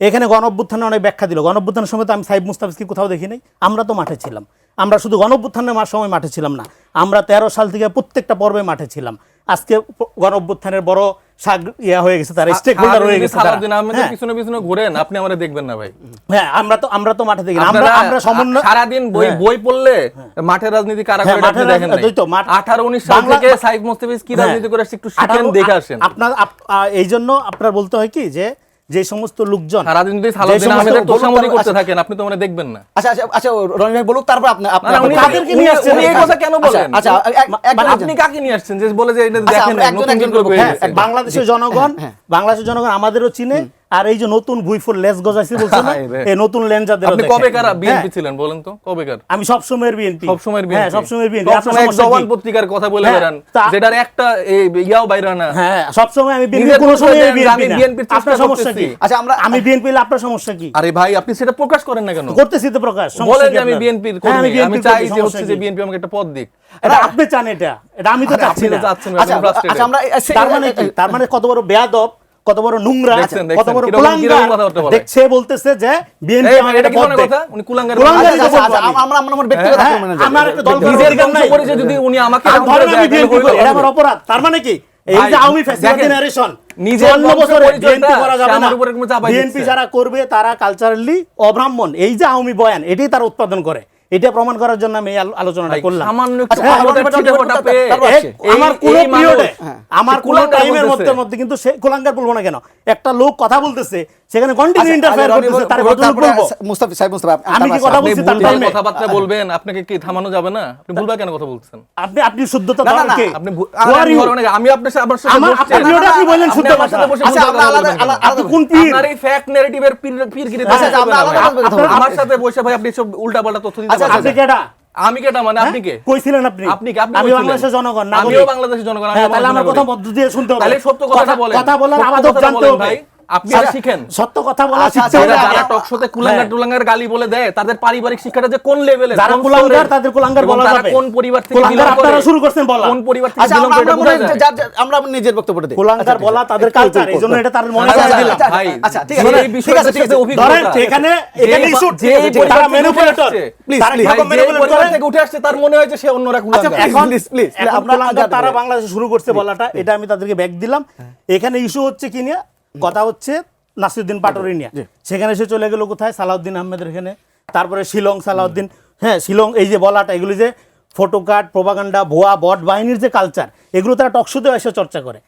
এখানে গণঅভ্যুত্থানে অনেক ব্যাখ্যা দিল। গণঅভ্যুত্থানের সময় তো আমি সাইফ মুস্তাফিজকে কোথাও দেখি নাই। আমরা তো মাঠে ছিলাম। আমরা শুধু গণঅভ্যুত্থানের সময় মাঠে ছিলাম না, আমরা 13 সাল থেকে প্রত্যেকটা পর্বে মাঠে ছিলাম। আজকে গণঅভ্যুত্থানের বড় হয়ে গেছে, তারা স্টেক হোল্ডার হয়ে গেছে। সালাউদ্দিন আহমেদের পিছনে পিছনে ঘুরেন, আপনি আমারে দেখবেন না ভাই। হ্যাঁ, আমরা তো মাঠে দেখি না। আমরা সমন্বয় সারা দিন বই পড়লে মাঠের রাজনীতি কারা করে আপনি দেখেন না। 18-19 সাল থেকে সাইফ মুস্তাফিজ কি রাজনীতি করে একটু শিখেন, দেখে আসেন। আপনার এইজন্য আপনার বলতে হয় কি যে সমস্ত লোকজন সারাদিন যদি সালাউদ্দিন আহমেদের তোষামোদি করতে থাকেন, আপনি তো মানে দেখবেন না। আচ্ছা রনি ভাই বলুক, তারপর কাদেরকে নিয়ে আসছেন এই কথা কেন বলেন? আচ্ছা আপনি কাকে নিয়ে আসছেন যে বলে যে এটা দেখেন নতুন করে বাংলাদেশের জনগণ আমাদেরও চিনে। আর এই যে নতুন ভুইফুল লেজ গজাইছে বলছেন না, এই নতুন লেঞ্জাদের আপনি কবেকার বিএনপি ছিলেন বলেন তো? কবেকার? আমি সব সময়ের বিএনপি। হ্যাঁ, সব সময়ের বিএনপি। আপনার এক জওয়ান পত্রিকার কথা বলে বেরান, যেটার একটা ইয়াও বাইরা না। হ্যাঁ, সব সময় আমি বিএনপি, কোন সময় বিএনপি না। আপনার সমস্যা কি? আচ্ছা, আমি বিএনপি হলে আপনার সমস্যা কি? আরে ভাই, আপনি সেটা প্রকাশ করেন না কেন? করতেছি তো প্রকাশ। বলেন যে আমি বিএনপির কর্মী, আমি চাই যে হচ্ছে যে বিএনপি আমাকে একটা পদ দিক। এটা আপনি চান, এটা আমি তো চাচ্ছি না। আচ্ছা, আমরা তার মানে কত বড় বেয়াদব, কত বড় নোংরা, কত বড় কুলাঙ্গার দেখছে। বলতেছে যে বিএনপি আমাকে এটা পদ দেয়। উনি কুলাঙ্গার। আমার ব্যক্তিগত আমার একটা দল নিজের কাজ করে যে যদি উনি আমাকে এটা আমার অপরাধ। তার মানে কি এই যে আওয়ামী ফ্যাসিবাদী জেনারেশন নিজের বছরে বিএনপি করা যাবে না। বিএনপি যারা করবে তারা কালচারালি অব্রাহ্মণ। এই যে আওয়ামী বয়ান, এটাই তারা উৎপাদন করে। এটা প্রমাণ করার জন্য আমি এই আলোচনাটা করলাম। আমার কোন টাইমের মধ্যে কিন্তু সে কুলাঙ্গার বলবো না কেন। একটা লোক কথা বলতেছে, সেখানে কন্টিনিউ ইন্টারফেয়ার করতেছে, তার কথা বলবো। মুস্তাফিজ সাহেব, আমি কি কথা বলছি তার টাইমে? কথাবার্তা বলবেন, আপনাকে কি থামানো যাবে না? আপনি ভুলবা কেন কথা বলছেন? আপনি শুদ্ধতা ধরেন কি? আপনি আমি আপনার সাথে আবার আপনি বলেন শুদ্ধ কথা। আচ্ছা, আমরা আলাদা আপনি কোন পীর? আপনার এই ফ্যাক্ট নারেটিভের পীরগিরি আমার সাথে বসে ভাই আপনি সব উল্টাপাল্টা তথ্য দিতে পারেন। আপনি কেডা? আমি কেডা মানে আপনি কে? কইছিলেন আপনি? আমি বাংলাদেশের জনগণ, না? আমিও বাংলাদেশের জনগণ। তাহলে আমার কথা মধ্য দিয়ে শুনতে হবে। তাহলে সত্য কথাটা বলেন। কথা বলার আদব জানতে হবে ভাই। আপনি শিখেন সত্য কথা বলা শিখতে হবে। যারা টক শোতে কুলাঙ্গার টুলাঙ্গার গালি বলে দেয়, তাদের পারিবারিক শিক্ষাটা যে কোন লেভেলে, যারা কুলাঙ্গার তাদের কুলাঙ্গার বলা যাবে। কোন পরিবার থেকে কুলাঙ্গার আপনারা শুরু করছেন বলা, কোন পরিবার থেকে আচ্ছা, বিলং করে এটা বোঝা যায়। আমরা নিজের বক্তব্যটা দিই। কুলাঙ্গার বলা তাদের কালচার, এইজন্য এটা তাদের মনে আছে দিলাম। ভাই আচ্ছা, ঠিক আছে, এই বিষয়টা থেকে অভিজ্ঞতা ধরেন এখানে ইস্যু যে তারা ম্যানিপুলেটর, প্লিজ তারা কিরকম ম্যানিপুলেটর থেকে উঠে আসছে, তার মনে হয় যে সে অন্যরা কুলাঙ্গার। এখন প্লিজ আপনারা তারা বাংলাদেশে শুরু করছে বলাটা, এটা আমি তাদেরকে ব্যাক দিলাম। এখানে ইস্যু হচ্ছে কি নিয়ে কথা হচ্ছে? নাসিরউদ্দিন পাটোয়ারি নিয়ে। সেখানে সে চলে গেল কোথায়? সালাউদ্দিন আহমেদের এখানে। তারপরে শিলং সালাউদ্দিন, হ্যাঁ শিলং, এই যে বলাটা, এগুলি যে ফটো কার্ড, প্রোপাগান্ডা, ভুয়া বট বাহিনীর যে কালচার, এগুলো তারা টকশোতে এসে চর্চা করে।